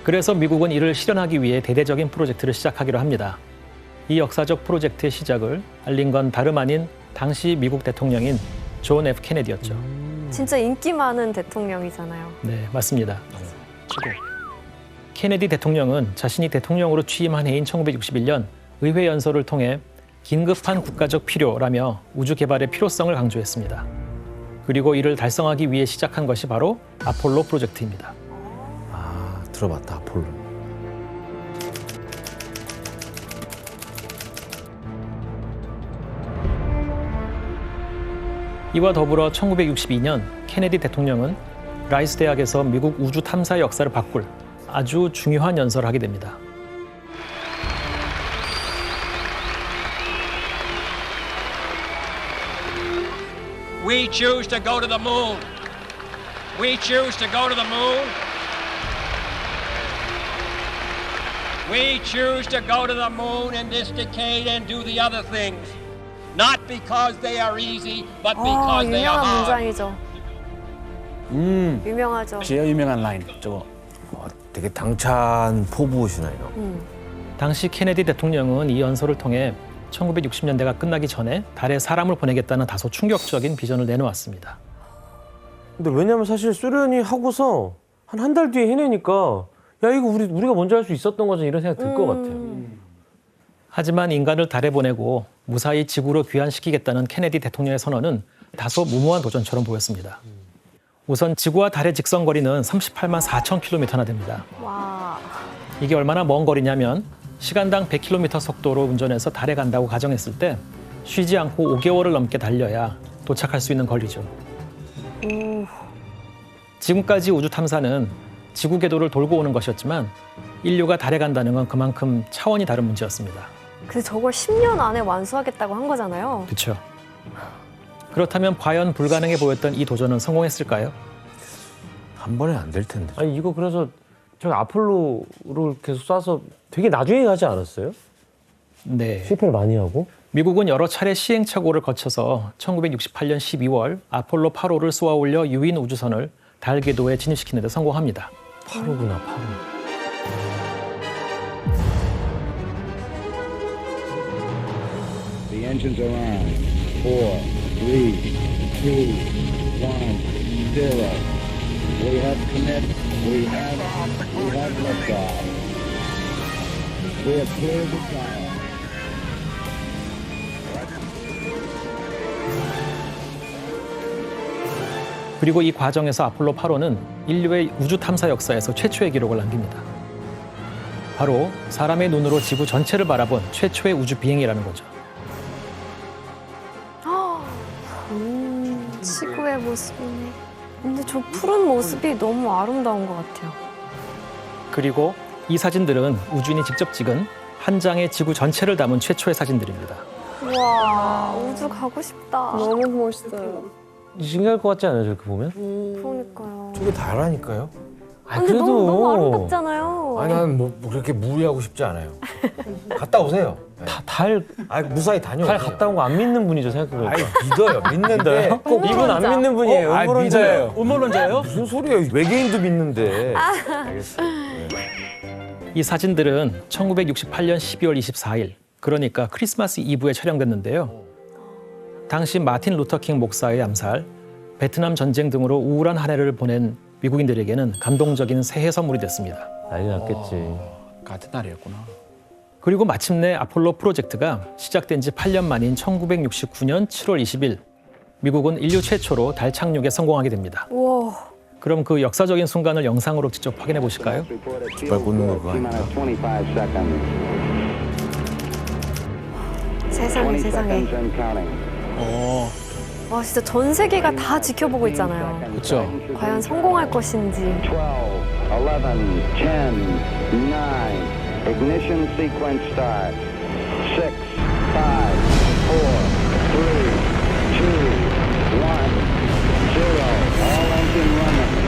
그래서 미국은 이를 실현하기 위해 대대적인 프로젝트를 시작하기로 합니다. 이 역사적 프로젝트의 시작을 알린 건 다름 아닌 당시 미국 대통령인 존 F 케네디였죠. 진짜 인기 많은 대통령이잖아요. 네, 맞습니다. 케네디 대통령은 자신이 대통령으로 취임한 해인 1961년 의회 연설을 통해 긴급한 국가적 필요라며 우주 개발의 필요성을 강조했습니다. 그리고 이를 달성하기 위해 시작한 것이 바로 아폴로 프로젝트입니다. 아, 들어봤다, 아폴로. 이와 더불어 1962년 케네디 대통령은 라이스 대학에서 미국 우주 탐사 역사를 바꿀 아주 중요한 연설을 하게 됩니다. We choose to go to the moon. We choose to go to the moon. We choose to go to the moon in this decade and do the other things. Not because they are easy, but because they are 유명한 hard. 문장이죠. 유명하죠. 제일 유명한 라인 저거. 되게 당찬 포부시나요? 당시 케네디 대통령은 이 연설을 통해 1960년대가 끝나기 전에 달에 사람을 보내겠다는 다소 충격적인 비전을 내놓았습니다. 근데 왜냐면 사실 소련이 하고서 한 달 뒤에 해내니까 야 이거 우리가 먼저 할 수 있었던 거죠 이런 생각 들 것 같아요. 하지만 인간을 달에 보내고 무사히 지구로 귀환시키겠다는 케네디 대통령의 선언은 다소 무모한 도전처럼 보였습니다. 우선 지구와 달의 직선 거리는 38만 4천 킬로미터나 됩니다. 와. 이게 얼마나 먼 거리냐면 시간당 100km 속도로 운전해서 달에 간다고 가정했을 때 쉬지 않고 5개월을 넘게 달려야 도착할 수 있는 거리죠. 지금까지 우주 탐사는 지구 궤도를 돌고 오는 것이었지만 인류가 달에 간다는 건 그만큼 차원이 다른 문제였습니다. 근데 저걸 10년 안에 완수하겠다고 한 거잖아요. 그렇죠. 그렇다면 과연 불가능해 보였던 이 도전은 성공했을까요? 한 번에 안 될 텐데. 아니 이거 그래서 저기 아폴로를 계속 쏴서 되게 나중에 가지 않았어요? 네. 실패를 많이 하고? 미국은 여러 차례 시행착오를 거쳐서 1968년 12월 아폴로 8호를 쏘아 올려 유인 우주선을 달 궤도에 진입시키는 데 성공합니다. 8호구나 8호. The engines are on. 4, 3, 2, 1, 0. We have commit. We have liftoff. We have cleared the sky. 그리고 이 과정에서 아폴로 8호는 인류의 우주 탐사 역사에서 최초의 기록을 남깁니다. 바로 사람의 눈으로 지구 전체를 바라본 최초의 우주 비행이라는 거죠. 지구의 모습이네. 근데 저 푸른 모습이 너무 아름다운 것 같아요. 그리고 이 사진들은 우주인이 직접 찍은 한 장의 지구 전체를 담은 최초의 사진들입니다. 우와, 우주 가고 싶다. 너무 멋있어요. 신기할 것 같지 않아요 저렇게 보면? 그러니까요. 저게 다라니까요? 근데 너무 아름답잖아요. 아니, 나는 뭐 그렇게 무리하고 싶지 않아요. 갔다 오세요. 달 무사히 다녀오세요. 갔다 온 거 안 믿는 분이죠 생각해보니까. 믿어요. 믿는데. 꼭 이분 안 믿는 분이에요. 음모론자예요. 음모론자예요? 무슨 소리예요? 외계인도 믿는데. 이 사진들은 1968년 12월 24일, 그러니까 크리스마스 이브에 촬영됐는데요. 당시 마틴 루터킹 목사의 암살, 베트남 전쟁 등으로 우울한 한 해를 보낸 미국인들에게는 감동적인 새해 선물이 됐습니다. 난리 났겠지. 같은 날이었구나. 그리고 마침내 아폴로 프로젝트가 시작된 지 8년 만인 1969년 7월 20일, 미국은 인류 최초로 달 착륙에 성공하게 됩니다. 우와. 그럼 그 역사적인 순간을 영상으로 직접 확인해 보실까요? 깃발 꽂는 거 그거 아닌가? 세상에 세상에. 와 진짜 전 세계가 다 지켜보고 있잖아요. 그렇죠. 과연 성공할 것인지. 12, 11, 10, 9, ignition sequence start. 6, 5, 4, 3, 2, 1, 0. All engine running.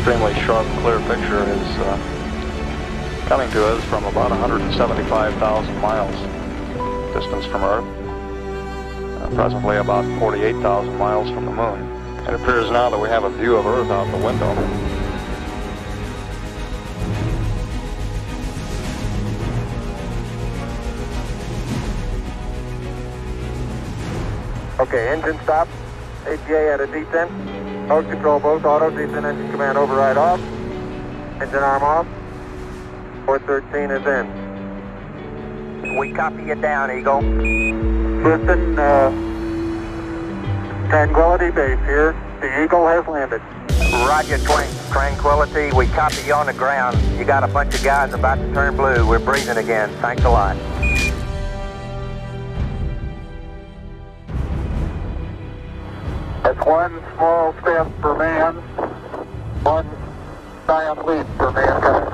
extremely sharp, clear picture is coming to us from about 175,000 miles distance from Earth, presently about 48,000 miles from the Moon. It appears now that we have a view of Earth out the window. Okay, engine stop. ATA at a descent. Mode control both auto, descent engine command override off. Engine arm off. 413 is in. We copy you down, Eagle. Listen, Tranquility Base here. The Eagle has landed. Roger, Tranquility. We copy you on the ground. You got a bunch of guys about to turn blue. We're breathing again. Thanks a lot. That's one small step for man, one giant leap for mankind.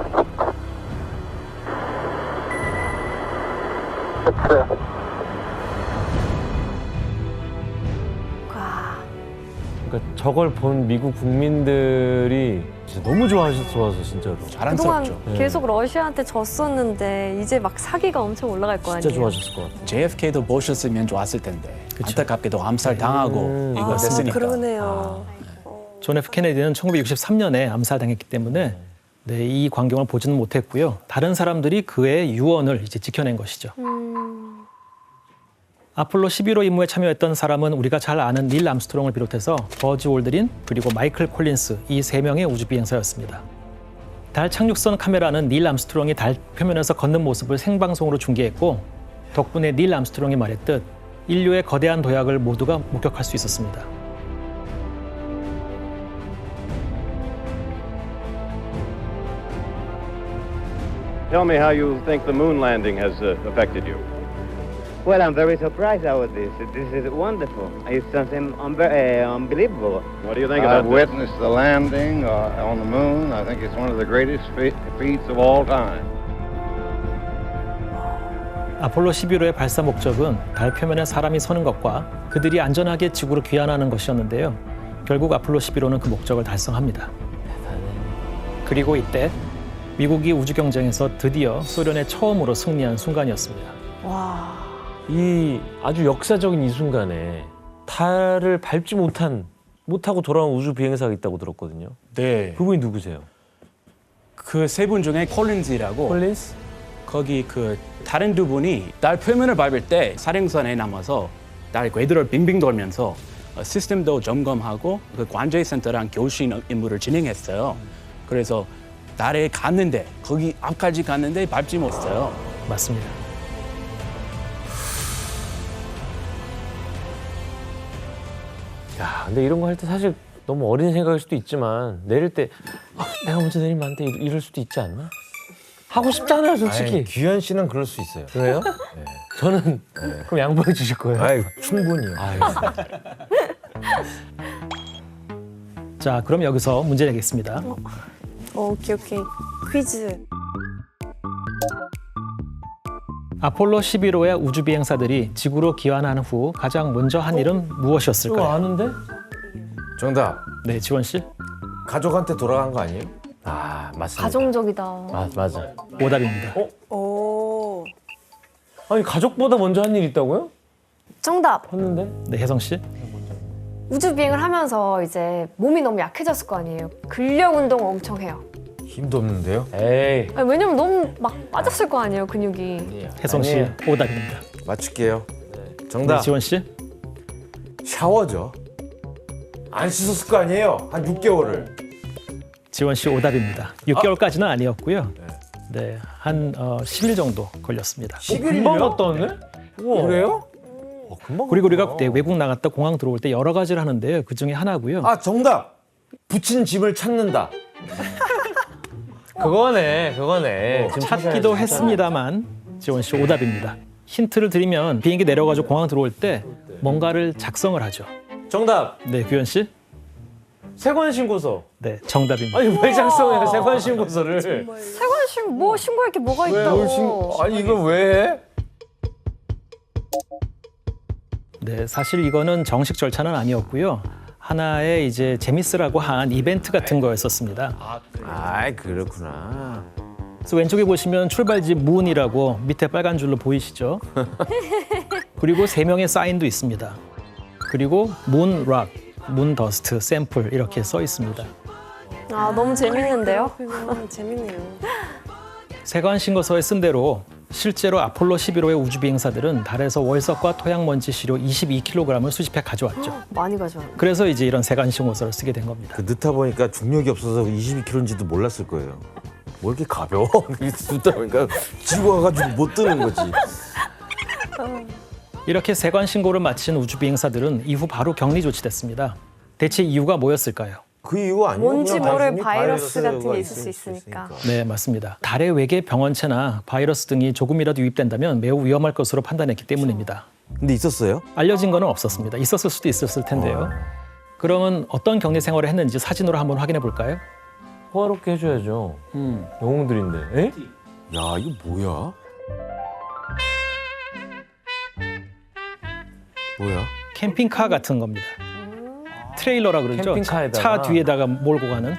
그러니까 저걸 본 미국 국민들이 진짜 너무 좋아서 진짜로. 자랑스럽죠. 그동안 계속 러시아한테 졌었는데 이제 막 사기가 엄청 올라갈 거 아니에요. 진짜 좋아졌을 것 같아요. JFK도 보셨으면 좋았을 텐데 안타깝게도 암살 당하고 이거 됐으니까. 그러네요. 존 F 케네디는 1963년에 암살당했기 때문에 네, 이 광경을 보지는 못했고요. 다른 사람들이 그의 유언을 이제 지켜낸 것이죠. 아폴로 11호 임무에 참여했던 사람은 우리가 잘 아는 닐 암스트롱을 비롯해서 버즈 올드린 그리고 마이클 콜린스 이 세 명의 우주비행사였습니다. 달 착륙선 카메라는 닐 암스트롱이 달 표면에서 걷는 모습을 생방송으로 중계했고 덕분에 닐 암스트롱이 말했듯 인류의 거대한 도약을 모두가 목격할 수 있었습니다. Tell me how you think the moon landing has affected you. Well, I'm very surprised about this. This is wonderful. It's something unbelievable. What do you think about I've witnessed the landing on the moon. I think it's one of the greatest feats of all time. 아폴로 11호의 발사 목적은 달 표면에 사람이 서는 것과 그들이 안전하게 지구로 귀환하는 것이었는데요. 결국 아폴로 11호는 그 목적을 달성합니다. 그리고 이때 미국이 우주 경쟁에서 드디어 소련의 처음으로 승리한 순간이었습니다. 와. 이 아주 역사적인 이 순간에 달을 밟지 못하고 돌아온 우주 비행사가 있다고 들었거든요. 네. 그분이 누구세요? 그 세 분 중에 콜린즈라고 콜린스? 거기 그 다른 두 분이 달 표면을 밟을 때 사령선에 남아서 달 궤도를 빙빙 돌면서 시스템도 점검하고 그 관제 센터랑 교신 임무를 진행했어요. 그래서 달에 갔는데 거기 앞까지 갔는데 밟지 못했어요. 맞습니다. 야, 근데 이런 거 할 때 사실 너무 어린 생각일 수도 있지만 내릴 때 내가 먼저 내리면 안 돼 이럴 수도 있지 않나? 하고 싶잖아요, 솔직히. 아니, 규현 씨는 그럴 수 있어요. 그래요? 네. 저는 그럼 양보해 주실 거예요? 아이, 충분히요. 자, 그럼 여기서 문제 내겠습니다. 오케이. 퀴즈. 아폴로 11호의 우주 비행사들이 지구로 귀환한 후 가장 먼저 한 일은 이거 무엇이었을까요? 아는데? 정답. 네, 지원 씨. 가족한테 돌아간 거 아니에요? 아, 맞습니다. 가정적이다. 맞아. 오답입니다. 오. 아니, 가족보다 먼저 한 일이 있다고요? 정답. 했는데? 네, 혜성 씨. 우주 비행을 하면서 이제 몸이 너무 약해졌을 거 아니에요. 근력 운동 엄청 해요. 힘도 없는데요? 에이. 아니, 왜냐면 너무 막 빠졌을 거 아니에요, 근육이. 혜성 씨. 아니에요. 오답입니다. 맞출게요. 네, 정답. 지원 씨. 샤워죠. 안 씻었을 거 아니에요? 한 6개월을. 지원 씨 오답입니다. 6개월까지는 아니었고요. 네, 한 10일 정도 걸렸습니다. 10일이요? 금방 갔다 왔네? 우와. 그래요? 금방 그리고 우리가 갔구나. 그때 외국 나갔다 공항 들어올 때 여러 가지를 하는데요. 그 중에 하나고요. 아, 정답. 붙인 짐을 찾는다. 그거네. 지금 찾기도 했습니다만 지원 씨 오답입니다. 힌트를 드리면 비행기 내려가지고 공항 들어올 때 뭔가를 작성을 하죠. 정답. 네, 규현 씨. 세관 신고서. 네, 정답입니다. 아니, 왜 작성해요, 세관 신고서를? 세관 뭐 신고할 게 뭐가 왜 있다고. 아니, 이걸 왜 해? 네, 사실 이거는 정식 절차는 아니었고요. 하나의 이제 재밌으라고 한 이벤트 같은 거였었습니다. 아, 그렇구나. 그래서 왼쪽에 보시면 출발지 문이라고 밑에 빨간 줄로 보이시죠? 그리고 3명의 사인도 있습니다. 그리고 문락, 문더스트, 샘플 이렇게 써 있습니다. 아, 너무 재밌는데요? 재밌네요. 세관 신고서에 쓴 대로 실제로 아폴로 11호의 우주 비행사들은 달에서 월석과 토양먼지 시료 22kg을 수집해 가져왔죠. 많이 가져와. 그래서 이제 이런 세관 신고서를 쓰게 된 겁니다. 그 넣다 보니까 중력이 없어서 22kg인지도 몰랐을 거예요. 뭐 이렇게 가벼워? 듣다 보니까 지고 와가지고 못 드는 거지. 이렇게 세관 신고를 마친 우주 비행사들은 이후 바로 격리 조치됐습니다. 대체 이유가 뭐였을까요? 그 이유 아니에요? 뭔지 그냥 모를 단순히 바이러스 같은 게 바이러스가 있을 수 있으니까. 네, 맞습니다. 달의 외계 병원체나 바이러스 등이 조금이라도 유입된다면 매우 위험할 것으로 판단했기 때문입니다. 근데 있었어요? 알려진 건 없었습니다. 있었을 수도 있었을 텐데요. 그러면 어떤 격리 생활을 했는지 사진으로 한번 확인해 볼까요? 호화롭게 해줘야죠. 영웅들인데. 에? 야, 이거 뭐야? 뭐야? 캠핑카 같은 겁니다. 트레일러라 그러죠. 캠핑카에다가. 차 뒤에다가 몰고 가는.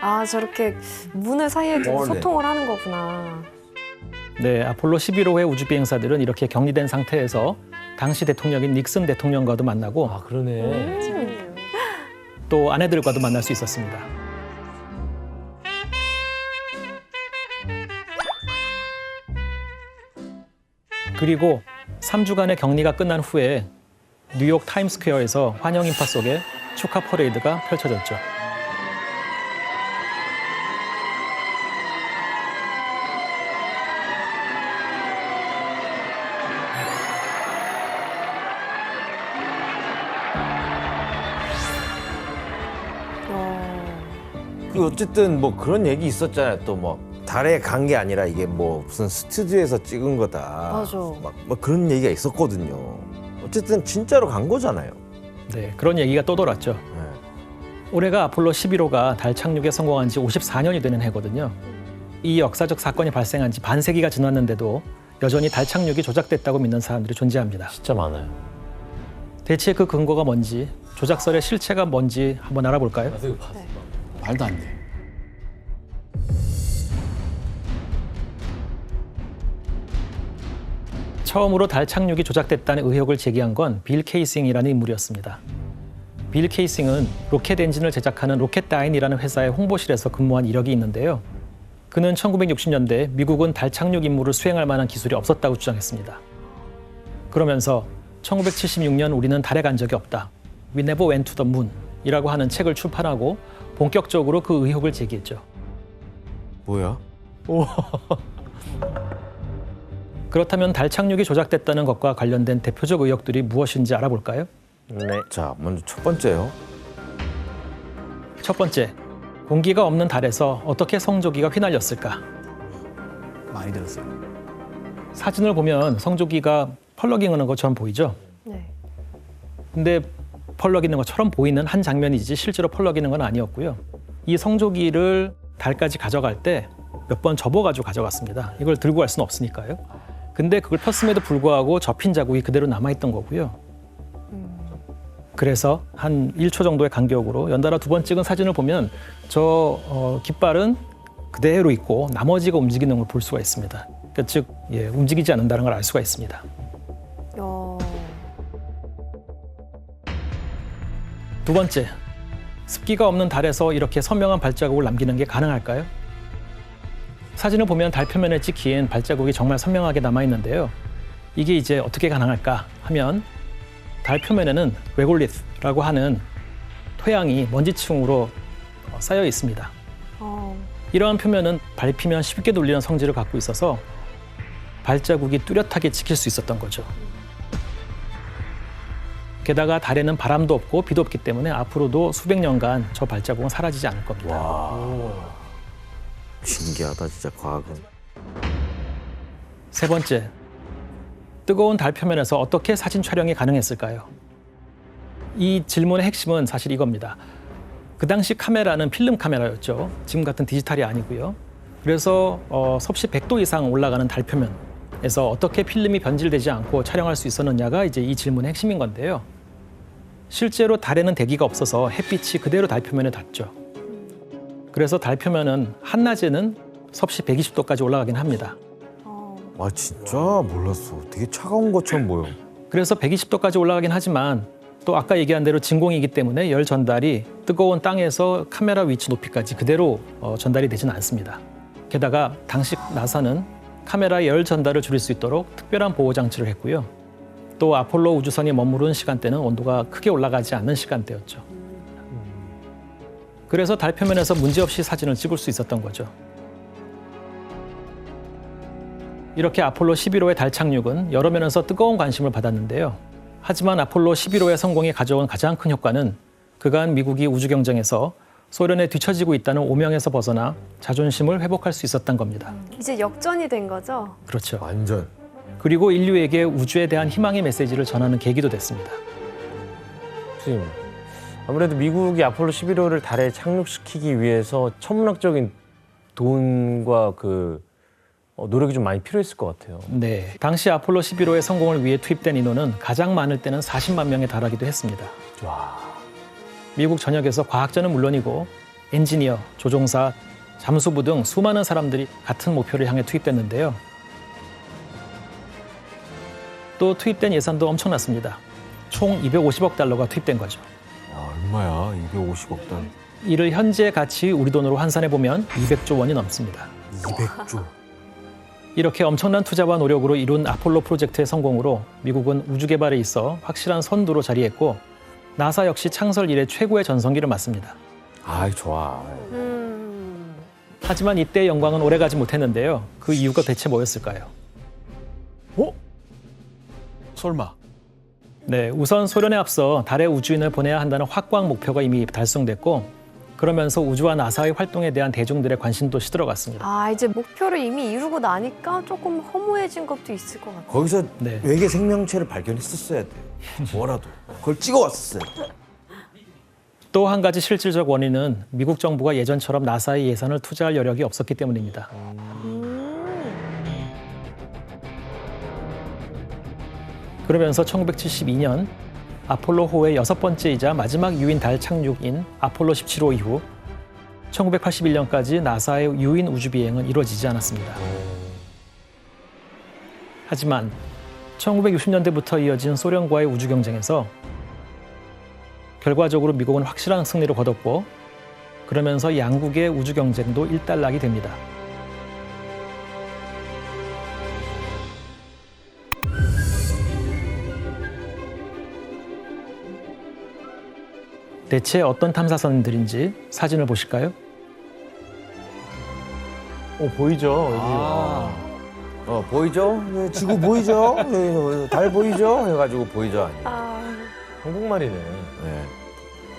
아, 저렇게 문을 사이에 두고 소통을 하는 거구나. 네, 아폴로 11호의 우주 비행사들은 이렇게 격리된 상태에서 당시 대통령인 닉슨 대통령과도 만나고 아, 그러네. 재밌네요. 또 아내들과도 만날 수 있었습니다. 그리고 3주간의 격리가 끝난 후에 뉴욕 타임스퀘어에서 환영 인파 속에 축하 퍼레이드가 펼쳐졌죠. 그 어쨌든 뭐 그런 얘기 있었잖아요. 또 뭐 달에 간 게 아니라 이게 뭐 무슨 스튜디오에서 찍은 거다. 맞아. 막 그런 얘기가 있었거든요. 어쨌든 진짜로 간 거잖아요. 네, 그런 얘기가 또 돌았죠. 네. 올해가 아폴로 11호가 달 착륙에 성공한 지 54년이 되는 해거든요. 이 역사적 사건이 발생한 지 반세기가 지났는데도 여전히 달 착륙이 조작됐다고 믿는 사람들이 존재합니다. 진짜 많아요. 대체 그 근거가 뭔지, 조작설의 실체가 뭔지 한번 알아볼까요? 말도 안 돼. 처음으로 달 착륙이 조작됐다는 의혹을 제기한 건 빌 케이싱이라는 인물이었습니다. 빌 케이싱은 로켓 엔진을 제작하는 로켓다인이라는 회사의 홍보실에서 근무한 이력이 있는데요. 그는 1960년대 미국은 달 착륙 임무를 수행할 만한 기술이 없었다고 주장했습니다. 그러면서 1976년 우리는 달에 간 적이 없다. We never went to the moon 이라고 하는 책을 출판하고 본격적으로 그 의혹을 제기했죠. 뭐야? 그렇다면 달 착륙이 조작됐다는 것과 관련된 대표적 의혹들이 무엇인지 알아볼까요? 네. 자, 먼저 첫 번째요. 첫 번째, 공기가 없는 달에서 어떻게 성조기가 휘날렸을까? 많이 들었어요. 사진을 보면 성조기가 펄럭이는 것처럼 보이죠? 네. 근데 펄럭이는 것처럼 보이는 한 장면이지 실제로 펄럭이는 건 아니었고요. 이 성조기를 달까지 가져갈 때 몇 번 접어가지고 가져갔습니다. 이걸 들고 갈 수는 없으니까요. 근데 그걸 폈음에도 불구하고 접힌 자국이 그대로 남아있던 거고요. 그래서 한 1초 정도의 간격으로 연달아 2번 찍은 사진을 보면 저 깃발은 그대로 있고 나머지가 움직이는 걸 볼 수가 있습니다. 그러니까 즉 움직이지 않는다는 걸 알 수가 있습니다. 두 번째, 습기가 없는 달에서 이렇게 선명한 발자국을 남기는 게 가능할까요? 사진을 보면 달 표면에 찍힌 발자국이 정말 선명하게 남아있는데요. 이게 이제 어떻게 가능할까 하면 달 표면에는 레골리스라고 하는 토양이 먼지층으로 쌓여 있습니다. 이러한 표면은 밟히면 쉽게 눌리는 성질을 갖고 있어서 발자국이 뚜렷하게 찍힐 수 있었던 거죠. 게다가 달에는 바람도 없고 비도 없기 때문에 앞으로도 수백 년간 저 발자국은 사라지지 않을 겁니다. 와. 신기하다, 진짜 과학은. 세 번째, 뜨거운 달 표면에서 어떻게 사진 촬영이 가능했을까요? 이 질문의 핵심은 사실 이겁니다. 그 당시 카메라는 필름 카메라였죠. 지금 같은 디지털이 아니고요. 그래서 섭씨 100도 이상 올라가는 달 표면에서 어떻게 필름이 변질되지 않고 촬영할 수 있었느냐가 이제 이 질문의 핵심인 건데요. 실제로 달에는 대기가 없어서 햇빛이 그대로 달 표면에 닿죠. 그래서 달 표면은 한낮에는 섭씨 120도까지 올라가긴 합니다. 아 진짜 몰랐어. 되게 차가운 것처럼 보여. 그래서 120도까지 올라가긴 하지만 또 아까 얘기한 대로 진공이기 때문에 열 전달이 뜨거운 땅에서 카메라 위치 높이까지 그대로 전달이 되지는 않습니다. 게다가 당시 나사는 카메라의 열 전달을 줄일 수 있도록 특별한 보호 장치를 했고요. 또 아폴로 우주선이 머무른 시간대는 온도가 크게 올라가지 않는 시간대였죠. 그래서 달 표면에서 문제없이 사진을 찍을 수 있었던 거죠. 이렇게 아폴로 11호의 달 착륙은 여러 면에서 뜨거운 관심을 받았는데요. 하지만 아폴로 11호의 성공이 가져온 가장 큰 효과는 그간 미국이 우주 경쟁에서 소련에 뒤처지고 있다는 오명에서 벗어나 자존심을 회복할 수 있었던 겁니다. 이제 역전이 된 거죠? 그렇죠. 완전. 그리고 인류에게 우주에 대한 희망의 메시지를 전하는 계기도 됐습니다. 선생님, 아무래도 미국이 아폴로 11호를 달에 착륙시키기 위해서 천문학적인 돈과 노력이 좀 많이 필요했을 것 같아요. 네, 당시 아폴로 11호의 성공을 위해 투입된 인원은 가장 많을 때는 40만 명에 달하기도 했습니다. 와. 미국 전역에서 과학자는 물론이고 엔지니어, 조종사, 잠수부 등 수많은 사람들이 같은 목표를 향해 투입됐는데요. 또 투입된 예산도 엄청났습니다. 총 250억 달러가 투입된 거죠. 야, 얼마야? 250억 달. 이를 현재 가치 우리 돈으로 환산해보면 200조 원이 넘습니다. 200조. 이렇게 엄청난 투자와 노력으로 이룬 아폴로 프로젝트의 성공으로 미국은 우주 개발에 있어 확실한 선두로 자리했고 나사 역시 창설 이래 최고의 전성기를 맞습니다. 아이 좋아. 하지만 이때의 영광은 오래가지 못했는데요. 그 이유가 대체 뭐였을까요? 설마. 네, 우선 소련에 앞서 달에 우주인을 보내야 한다는 확고한 목표가 이미 달성됐고 그러면서 우주와 나사의 활동에 대한 대중들의 관심도 시들어갔습니다. 아, 이제 목표를 이미 이루고 나니까 조금 허무해진 것도 있을 것 같아요. 거기서 네. 외계 생명체를 발견했었어야 돼. 뭐라도. 그걸 찍어왔었어야 돼. 또 한 가지 실질적 원인은 미국 정부가 예전처럼 나사의 예산을 투자할 여력이 없었기 때문입니다. 그러면서 1972년 아폴로호의 6번째이자 마지막 유인 달 착륙인 아폴로 17호 이후 1981년까지 나사의 유인 우주 비행은 이루어지지 않았습니다. 하지만 1960년대부터 이어진 소련과의 우주 경쟁에서 결과적으로 미국은 확실한 승리를 거뒀고 그러면서 양국의 우주 경쟁도 일단락이 됩니다. 대체 어떤 탐사선들인지 사진을 보실까요? 보이죠? 보이죠? 네, 지구 보이죠? 네, 달 보이죠? 해가지고 보이죠? 아니에요. 한국말이네. 네.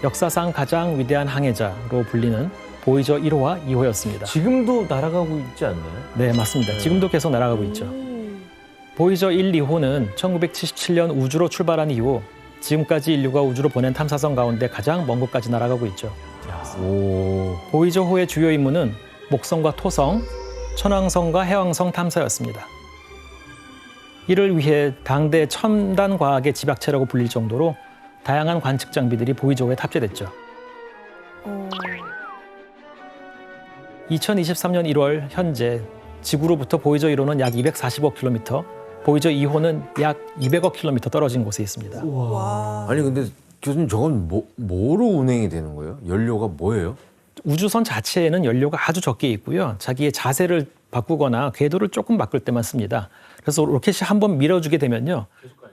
역사상 가장 위대한 항해자로 불리는 보이저 1호와 2호였습니다. 지금도 날아가고 있지 않나요? 네, 맞습니다. 지금도 계속 날아가고 있죠. 보이저 1, 2호는 1977년 우주로 출발한 이후 지금까지 인류가 우주로 보낸 탐사선 가운데 가장 먼 곳까지 날아가고 있죠. 보이저호의 주요 임무는 목성과 토성, 천왕성과 해왕성 탐사였습니다. 이를 위해 당대 첨단 과학의 집약체라고 불릴 정도로 다양한 관측 장비들이 보이저호에 탑재됐죠. 2023년 1월 현재 지구로부터 보이저 1호는 약 240억 킬로미터, 보이저 2호는 약 200억 킬로미터 떨어진 곳에 있습니다. 아니 근데 교수님 저건 뭐로 운행이 되는 거예요? 연료가 뭐예요? 우주선 자체에는 연료가 아주 적게 있고요. 자기의 자세를 바꾸거나 궤도를 조금 바꿀 때만 씁니다. 그래서 로켓이 한번 밀어주게 되면요.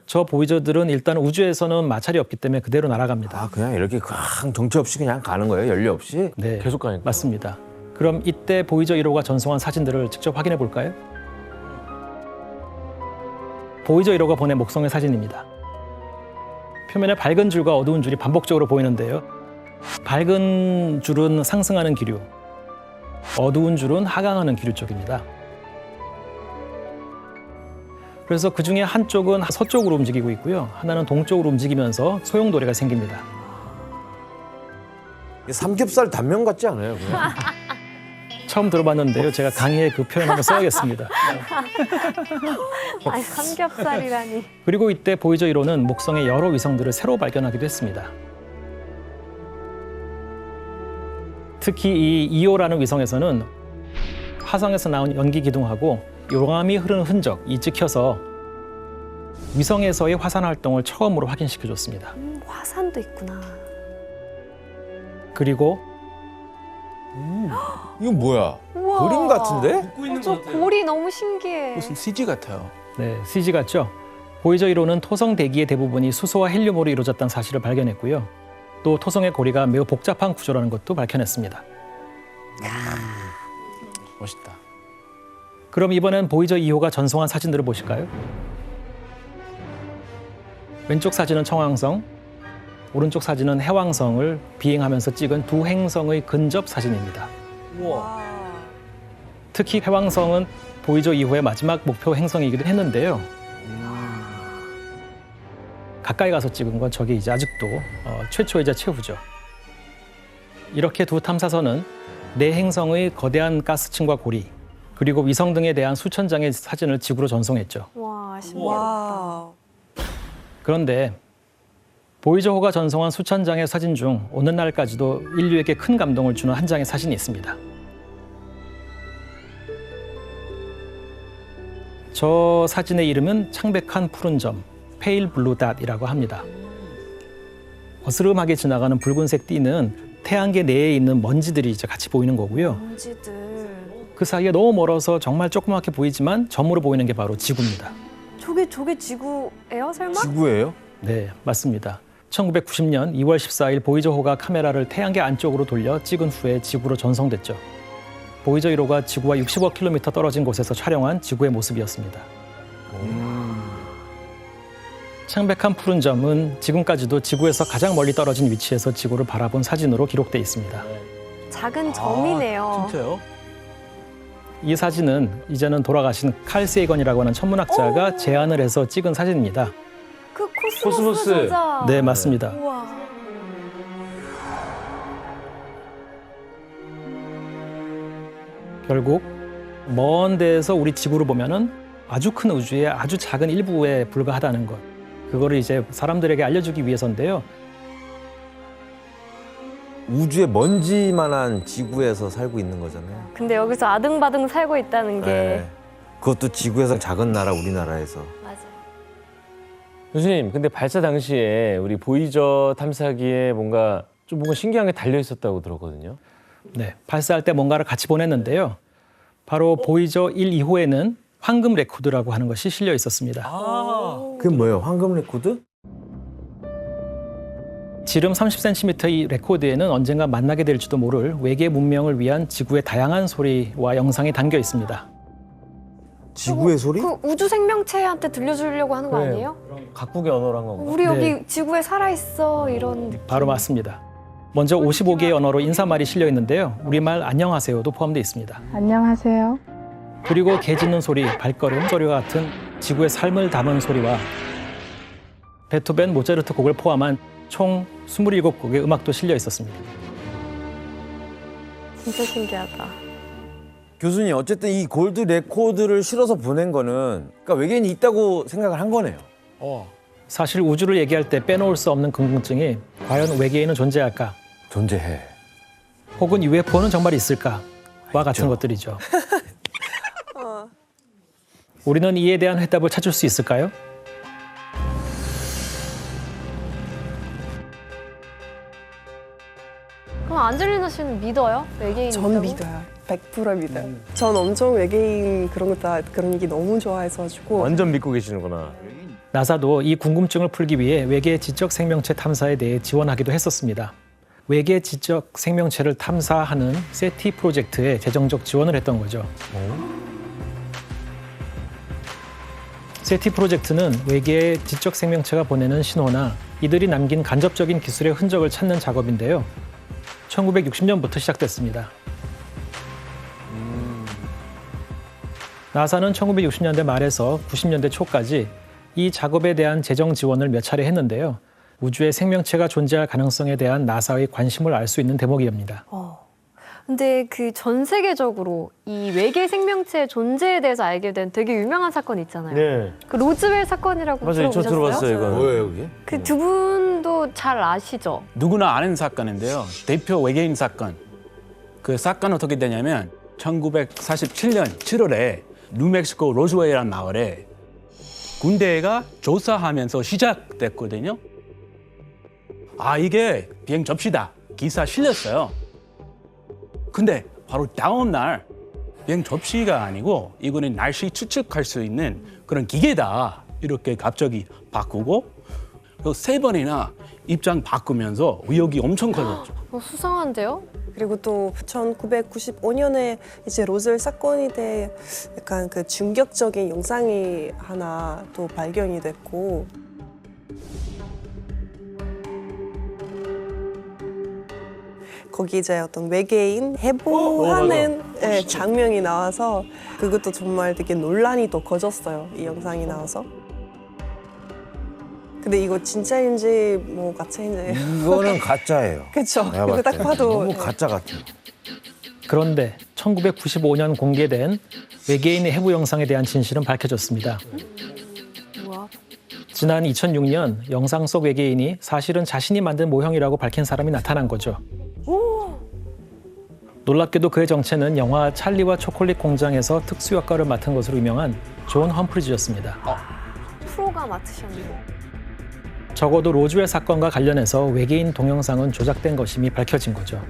저 보이저들은 일단 우주에서는 마찰이 없기 때문에 그대로 날아갑니다. 아 그냥 이렇게 그냥 정체 없이 그냥 가는 거예요? 연료 없이? 네, 계속 가니까. 맞습니다. 그럼 이때 보이저 1호가 전송한 사진들을 직접 확인해 볼까요? 보이저 1호가 보낸 목성의 사진입니다. 표면에 밝은 줄과 어두운 줄이 반복적으로 보이는데요. 밝은 줄은 상승하는 기류, 어두운 줄은 하강하는 기류 쪽입니다. 그래서 그 중에 한쪽은 서쪽으로 움직이고 있고요. 하나는 동쪽으로 움직이면서 소용돌이가 생깁니다. 삼겹살 단면 같지 않아요? 그냥? 처음 들어봤는데요. 제가 강의에 그 표현 한번 써야겠습니다. 아니, 삼겹살이라니. 그리고 이때 보이저 1호는 목성의 여러 위성들을 새로 발견하기도 했습니다. 특히 이 2호라는 위성에서는 화성에서 나온 연기 기둥하고 용암이 흐르는 흔적이 찍혀서 위성에서의 화산 활동을 처음으로 확인시켜줬습니다. 화산도 있구나. 그리고 이건 뭐야? 우와. 그림 같은데? 저 골이 너무 신기해. 무슨 CG 같아요. 네, CG 같죠? 보이저 1호는 토성 대기의 대부분이 수소와 헬륨으로 이루어졌다는 사실을 발견했고요. 또 토성의 고리가 매우 복잡한 구조라는 것도 밝혀냈습니다. 멋있다. 그럼 이번엔 보이저 2호가 전송한 사진들을 보실까요? 왼쪽 사진은 청왕성, 오른쪽 사진은 해왕성을 비행하면서 찍은 두 행성의 근접 사진입니다. 특히 해왕성은 보이저 2호의 마지막 목표 행성이기도 했는데요. 가까이 가서 찍은 건 저게 이제 아직도 최초이자 최후죠. 이렇게 두 탐사선은 네 행성의 거대한 가스층과 고리, 그리고 위성 등에 대한 수천 장의 사진을 지구로 전송했죠. 와, 신기하다. 그런데 보이저호가 전송한 수천 장의 사진 중 오늘날까지도 인류에게 큰 감동을 주는 한 장의 사진이 있습니다. 저 사진의 이름은 창백한 푸른 점, 페일 블루 닷이라고 합니다. 어스름하게 지나가는 붉은색 띠는 태양계 내에 있는 먼지들이 이제 같이 보이는 거고요. 먼지들. 그 사이에 너무 멀어서 정말 조그맣게 보이지만 점으로 보이는 게 바로 지구입니다. 저게 지구예요, 설마? 지구예요? 네, 맞습니다. 1990년 2월 14일 보이저호가 카메라를 태양계 안쪽으로 돌려 찍은 후에 지구로 전송됐죠. 보이저 1호가 지구와 65km 떨어진 곳에서 촬영한 지구의 모습이었습니다. 창백한 푸른 점은 지금까지도 지구에서 가장 멀리 떨어진 위치에서 지구를 바라본 사진으로 기록돼 있습니다. 작은 점이네요. 진짜요? 이 사진은 이제는 돌아가신 칼 세이건이라고 하는 천문학자가 제안을 해서 찍은 사진입니다. 그 코스모스. 코스모스 저자. 네, 맞습니다. 우와. 결국 먼 데에서 우리 지구를 보면은 아주 큰 우주의 아주 작은 일부에 불과하다는 것. 그거를 이제 사람들에게 알려주기 위해서인데요. 우주의 먼지만한 지구에서 살고 있는 거잖아요. 근데 여기서 아등바등 살고 있다는 게. 네. 그것도 지구에서 작은 나라 우리나라에서. 맞아요. 교수님, 근데 발사 당시에 우리 보이저 탐사기에 뭔가 신기한 게 달려 있었다고 들었거든요. 네, 발사할 때 뭔가를 같이 보냈는데요. 바로 보이저 1, 2호에는 황금 레코드라고 하는 것이 실려 있었습니다. 그게 뭐예요? 황금 레코드? 지름 30cm의 레코드에는 언젠가 만나게 될지도 모를 외계 문명을 위한 지구의 다양한 소리와 영상이 담겨 있습니다. 지구의 소리? 그 우주 생명체한테 들려주려고 하는 거 그래요. 아니에요? 각국의 언어란 건가? 우리 여기 네. 지구에 살아있어 이런 느낌. 바로 맞습니다. 먼저 55개의 언어로 인사말이 실려 있는데요. 우리말 안녕하세요도 포함되어 있습니다. 안녕하세요. 그리고 개 짖는 소리, 발걸음 소리와 같은 지구의 삶을 담은 소리와 베토벤, 모차르트 곡을 포함한 총 27곡의 음악도 실려 있었습니다. 진짜 신기하다. 교수님, 어쨌든 이 골드 레코드를 실어서 보낸 거는 그러니까 외계인이 있다고 생각을 한 거네요. 사실 우주를 얘기할 때 빼놓을 수 없는 궁금증이 과연 외계인은 존재할까? 존재해. 혹은 UFO는 정말 있을까? 와 같은 것들이죠. 우리는 이에 대한 해답을 찾을 수 있을까요? 그럼 안젤리나 씨는 믿어요? 외계인 전 있다고? 믿어요. 100% 믿어요. 전 엄청 외계인 그런 얘기 너무 좋아해가지고 완전 믿고 계시는구나. 나사도 이 궁금증을 풀기 위해 외계 지적 생명체 탐사에 대해 지원하기도 했었습니다. 외계 지적 생명체를 탐사하는 세티 프로젝트에 재정적 지원을 했던 거죠. 세티 프로젝트는 외계의 지적 생명체가 보내는 신호나 이들이 남긴 간접적인 기술의 흔적을 찾는 작업인데요. 1960년부터 시작됐습니다. 나사는 1960년대 말에서 90년대 초까지 이 작업에 대한 재정 지원을 몇 차례 했는데요. 우주에 생명체가 존재할 가능성에 대한 나사의 관심을 알 수 있는 대목이옵니다. 근데 그 전 세계적으로 이 외계 생명체의 존재에 대해서 알게 된 되게 유명한 사건 있잖아요. 네. 그 로즈웰 사건이라고 맞아요. 저 들어보셨어요? 들어봤어요, 이거. 뭐예요 그게? 그 두 분도 잘 아시죠? 누구나 아는 사건인데요. 대표 외계인 사건. 그 사건 어떻게 되냐면 1947년 7월에 뉴멕시코 로즈웰이라는 마을에 군대가 조사하면서 시작됐거든요. 아, 이게 비행 접시다. 기사 실렸어요. 근데 바로 다음 날 비행 접시가 아니고 이거는 날씨 추측할 수 있는 그런 기계다. 이렇게 갑자기 바꾸고 또 3번이나 입장 바꾸면서 의혹이 엄청 커졌죠. 수상한데요? 그리고 또 1995년에 이제 로즈웰 사건이 돼 약간 그 충격적인 영상이 하나 또 발견이 됐고 거기 이제 어떤 외계인 해부하는 장면이 나와서 그것도 정말 되게 논란이 또 커졌어요. 이 영상이 나와서. 근데 이거 진짜인지 뭐 가짜인지 이거는 가짜예요. 그렇죠. 내가 이거 봤을 딱 때. 봐도 너무 가짜 같아. 그런데 1995년 공개된 외계인의 해부 영상에 대한 진실은 밝혀졌습니다. 뭐야? 지난 2006년 영상 속 외계인이 사실은 자신이 만든 모형이라고 밝힌 사람이 나타난 거죠. 놀랍게도 그의 정체는 영화 찰리와 초콜릿 공장에서 특수 역할을 맡은 것으로 유명한 존 험프리즈였습니다. 프로가 맡으셨네요. 적어도 로즈웰 사건과 관련해서 외계인 동영상은 조작된 것임이 밝혀진 거죠.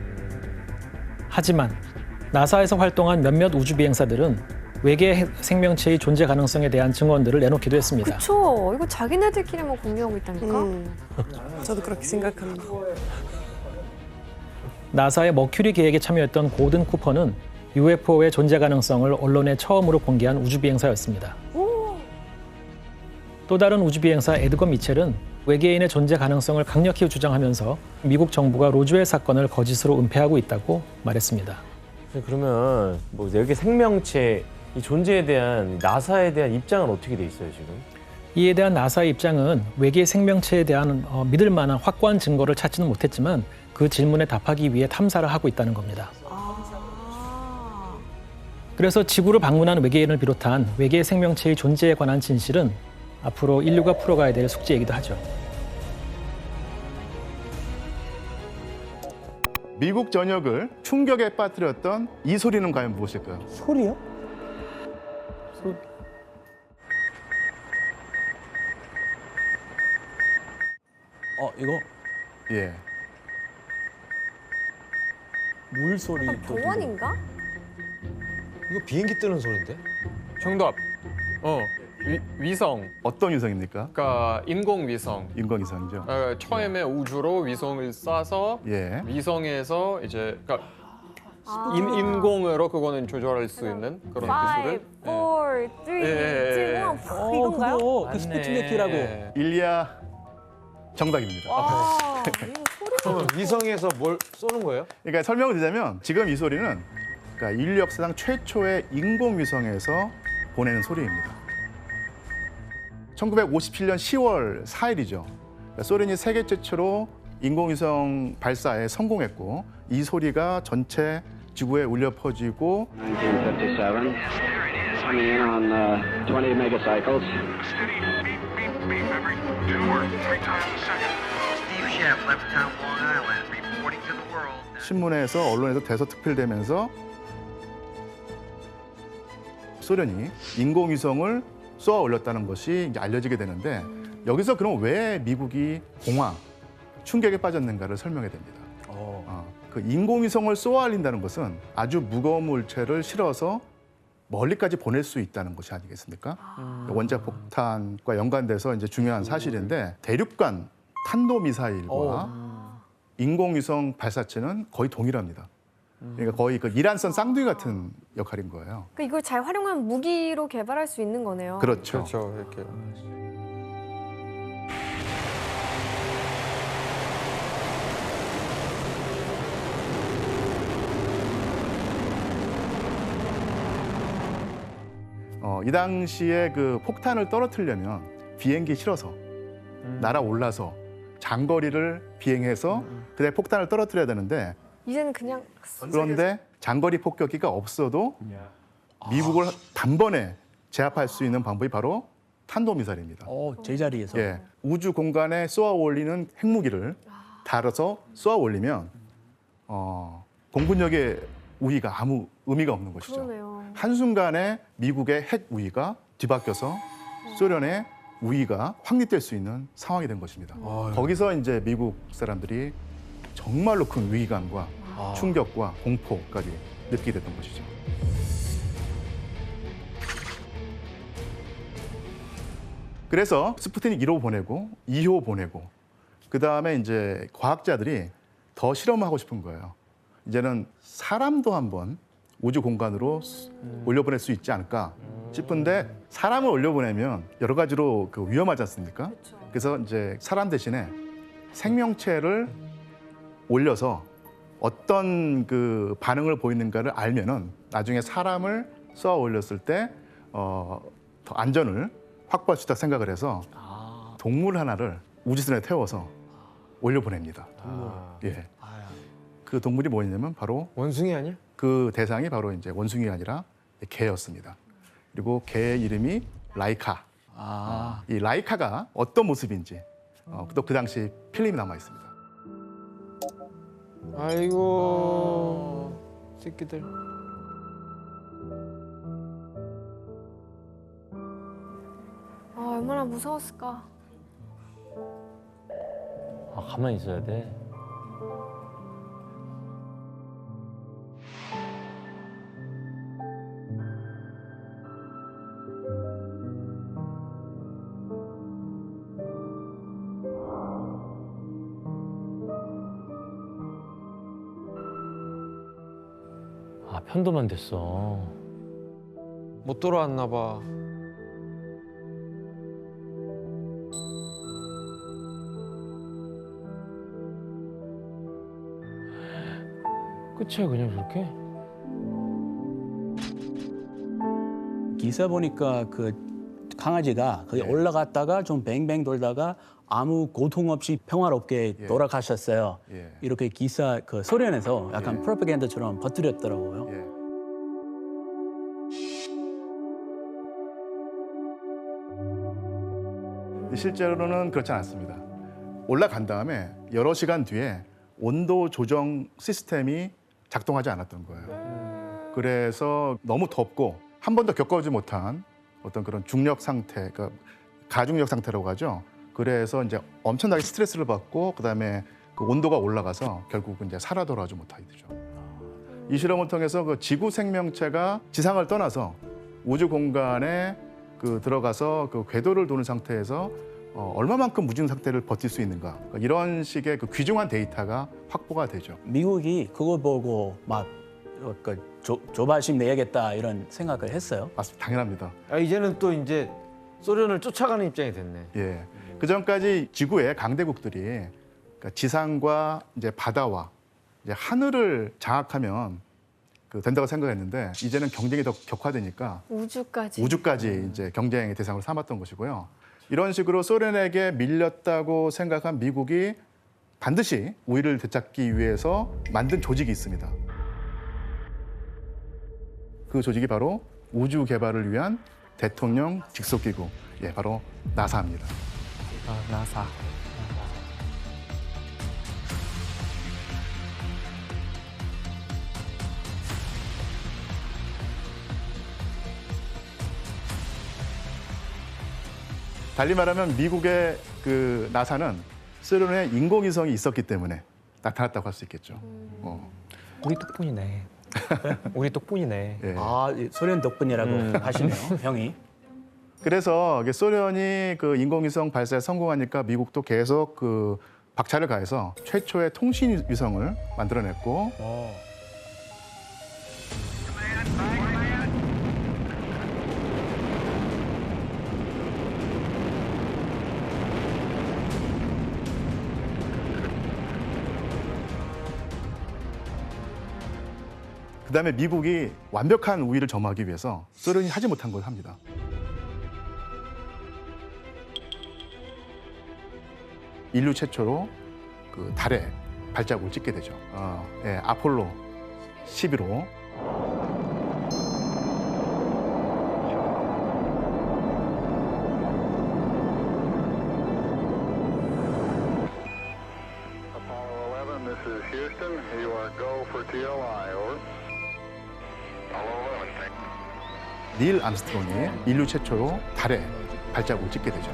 하지만 나사에서 활동한 몇몇 우주 비행사들은 외계 생명체의 존재 가능성에 대한 증언들을 내놓기도 했습니다. 그쵸. 이거 자기네들끼리만 공유하고 있다니까? 저도 그렇게 생각합니다. 나사의 머큐리 계획에 참여했던 고든 쿠퍼는 UFO의 존재 가능성을 언론에 처음으로 공개한 우주 비행사였습니다. 또 다른 우주 비행사 에드거 미첼은 외계인의 존재 가능성을 강력히 주장하면서 미국 정부가 로즈웰 사건을 거짓으로 은폐하고 있다고 말했습니다. 그러면 뭐 외계 생명체 이 존재에 대한 나사에 대한 입장은 어떻게 돼 있어요 지금? 이에 대한 나사의 입장은 외계 생명체에 대한 믿을 만한 확고한 증거를 찾지는 못했지만 그 질문에 답하기 위해 탐사를 하고 있다는 겁니다. 그래서 지구를 방문한 외계인을 비롯한 외계 생명체의 존재에 관한 진실은 앞으로 인류가 풀어가야 될 숙제이기도 하죠. 미국 전역을 충격에 빠뜨렸던 이 소리는 과연 무엇일까요? 소리요? 이거 예. 물소리. 병원인가? 이거 비행기 뜨는 소리인데? 정답. 위성. 어떤 위성입니까? 그러니까 인공위성. 인공위성이죠. 처음에 우주로 위성을 쏴서 예. 위성에서 이제 그러니까 인공으로 그거는 조절할 수 있는 그런 기술을. 5, 4, 3, 2, 1 이건가요? 그거 그 스푸트니크라고. 일리아 정답입니다. 와, 그러면 위성에서 뭘 쏘는 거예요? 그러니까 설명을 드리자면 지금 이 소리는 그러니까 인류 역사상 최초의 인공위성에서 보내는 소리입니다. 1957년 10월 4일이죠. 그러니까 소련이 세계 최초로 인공위성 발사에 성공했고 이 소리가 전체 지구에 울려 퍼지고 1957, coming in on 20 megacycles. 신문에서 언론에서 대서특필되면서 소련이 인공위성을 쏘아 올렸다는 것이 이제 알려지게 되는데 여기서 그럼 왜 미국이 공황, 충격에 빠졌는가를 설명해야 됩니다. 그 인공위성을 쏘아 올린다는 것은 아주 무거운 물체를 실어서 멀리까지 보낼 수 있다는 것이 아니겠습니까? 원자 폭탄과 연관돼서 이제 중요한 사실인데 대륙간 탄도미사일과 인공위성 발사체는 거의 동일합니다. 그러니까 거의 그 이란선 쌍둥이 같은 역할인 거예요. 그러니까 이걸 잘 활용한 무기로 개발할 수 있는 거네요. 그렇죠. 그렇죠. 이렇게. 이 당시에 그 폭탄을 떨어뜨리려면 비행기 실어서 날아올라서 장거리를 비행해서 그다음에 폭탄을 떨어뜨려야 되는데 이제는 그냥 그런데 장거리 폭격기가 없어도 미국을 단번에 제압할 수 있는 방법이 바로 탄도미사일입니다. 제자리에서. 예, 우주 공간에 쏘아 올리는 핵무기를 달아서 쏘아 올리면 공군력의 우위가 아무 의미가 없는 것이죠. 그러네요. 한순간에 미국의 핵 우위가 뒤바뀌어서 소련의 우위가 확립될 수 있는 상황이 된 것입니다. 거기서 이제 미국 사람들이 정말로 큰 위기감과 충격과 공포까지 느끼게 됐던 것이죠. 그래서 스푸트닉 1호 보내고 2호 보내고 그다음에 이제 과학자들이 더 실험하고 싶은 거예요. 이제는 사람도 한번 우주 공간으로 올려보낼 수 있지 않을까 싶은데 사람을 올려보내면 여러 가지로 위험하지 않습니까? 그래서 이제 사람 대신에 생명체를 올려서 어떤 그 반응을 보이는가를 알면은 나중에 사람을 쏘아 올렸을 때 더 안전을 확보할 수 있다 생각을 해서 동물 하나를 우주선에 태워서 올려보냅니다. 예. 그 동물이 뭐였냐면 바로 원숭이 아니야? 그 대상이 바로 이제 원숭이가 아니라 개였습니다. 그리고 개의 이름이 라이카. 이 라이카가 어떤 모습인지 또 그 당시 필름이 남아 있습니다. 아이고 새끼들. 얼마나 무서웠을까. 가만히 있어야 돼. 편도만 됐어. 못 돌아왔나 봐. 끝이야 그냥 저렇게? 기사 보니까 그 강아지가 거기 올라갔다가 좀 뱅뱅 돌다가 아무 고통 없이 평화롭게 돌아가셨어요. 이렇게 기사 그 소련에서 약간 프로파간다처럼 퍼뜨렸더라고요. 실제로는 그렇지 않았습니다. 올라간 다음에 여러 시간 뒤에 온도 조정 시스템이 작동하지 않았던 거예요. 그래서 너무 덥고 한 번도 겪어보지 못한 어떤 그런 중력 상태, 그러니까 가중력 상태라고 하죠. 그래서 이제 엄청나게 스트레스를 받고 그다음에 그 온도가 올라가서 결국은 이제 살아 돌아오지 못하게 되죠. 이 실험을 통해서 그 지구 생명체가 지상을 떠나서 우주 공간에 그 들어가서 그 궤도를 도는 상태에서 얼마만큼 무중 상태를 버틸 수 있는가, 그러니까 이런 식의 그 귀중한 데이터가 확보가 되죠. 미국이 그거 보고 막 조바심 내야겠다 이런 생각을 했어요. 맞습니다. 당연합니다. 이제는 또 이제 소련을 쫓아가는 입장이 됐네. 예. 그 전까지 지구의 강대국들이 그러니까 지상과 이제 바다와 이제 하늘을 장악하면 된다고 생각했는데 이제는 경쟁이 더 격화되니까 우주까지 이제 경쟁의 대상으로 삼았던 것이고요. 이런 식으로 소련에게 밀렸다고 생각한 미국이 반드시 우위를 되찾기 위해서 만든 조직이 있습니다. 그 조직이 바로 우주 개발을 위한 대통령 직속기구, 바로 나사입니다. 나사. 달리 말하면 미국의 그 나사는 소련의 인공위성이 있었기 때문에 나타났다고 할 수 있겠죠. 우리 덕분이네. 우리 덕분이네. 소련 덕분이라고 하시네요, 형이. 그래서 소련이 그 인공위성 발사에 성공하니까 미국도 계속 그 박차를 가해서 최초의 통신 위성을 만들어냈고. 그다음에 미국이 완벽한 우위를 점하기 위해서 소련이 하지 못한 걸 합니다. 인류 최초로 그 달에 발자국을 찍게 되죠. 아폴로 11호. Apollo 11, this is Houston. You are go for TLI, over. Apollo 11, thank you. 닐 암스트롱이 인류 최초로 달에 발자국을 찍게 되죠.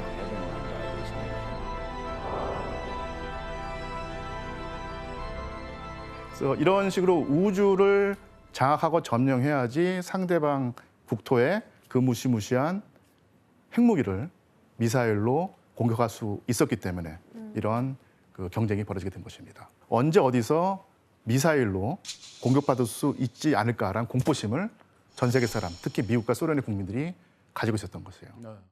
그래서 이런 식으로 우주를 장악하고 점령해야지 상대방 국토에 그 무시무시한 핵무기를 미사일로 공격할 수 있었기 때문에 이런 그 경쟁이 벌어지게 된 것입니다. 언제 어디서 미사일로 공격받을 수 있지 않을까라는 공포심을 전 세계 사람, 특히 미국과 소련의 국민들이 가지고 있었던 것이에요.